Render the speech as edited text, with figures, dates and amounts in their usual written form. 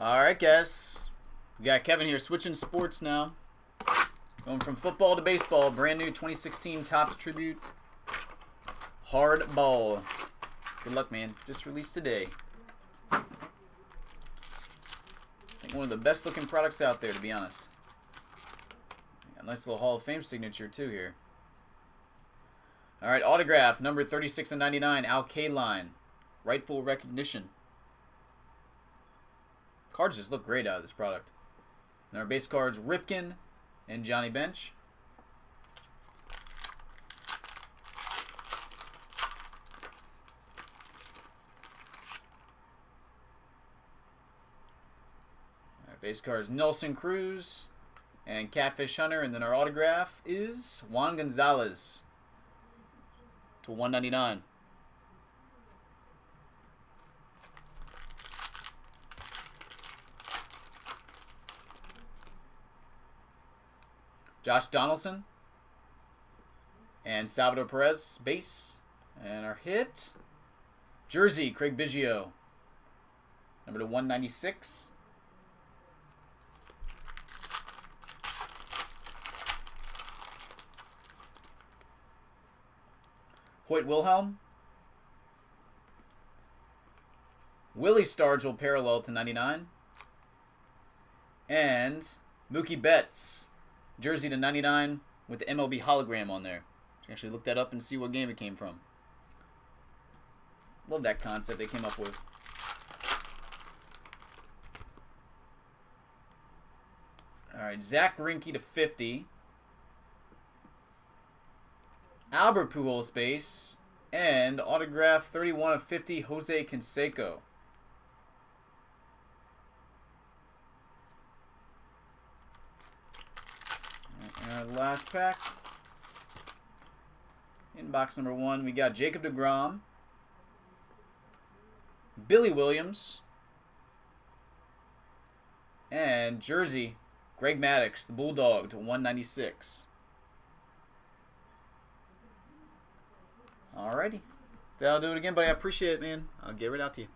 Alright, guys. We got Kevin here switching sports now. Going from football to baseball. Brand new 2016 Topps Tribute Hard Ball. Good luck, man. Just released today. I think one of the best looking products out there, to be honest. Got a nice little Hall of Fame signature, too, here. Alright, autograph, number 36 and 99, Al Kaline. Rightful recognition. Cards just look great out of this product. And our base cards, Ripken and Johnny Bench. Our base cards, Nelson Cruz and Catfish Hunter. And then our autograph is Juan Gonzalez to 199. Josh Donaldson and Salvador Perez, base. And our hit, jersey, Craig Biggio, number to 196. Hoyt Wilhelm. Willie Stargell parallel to 99. And Mookie Betts, jersey to 99 with the MLB hologram on there. You can actually look that up and see what game it came from. Love that concept they came up with. Alright, Zach Greinke to 50. Albert Pujols base. And autograph 31 of 50, Jose Canseco. Last pack. In box number 1, we got Jacob deGrom, Billy Williams, and jersey, Greg Maddux, the Bulldog, to 196. Alrighty. That'll do it again, buddy. I appreciate it, man. I'll get right out to you.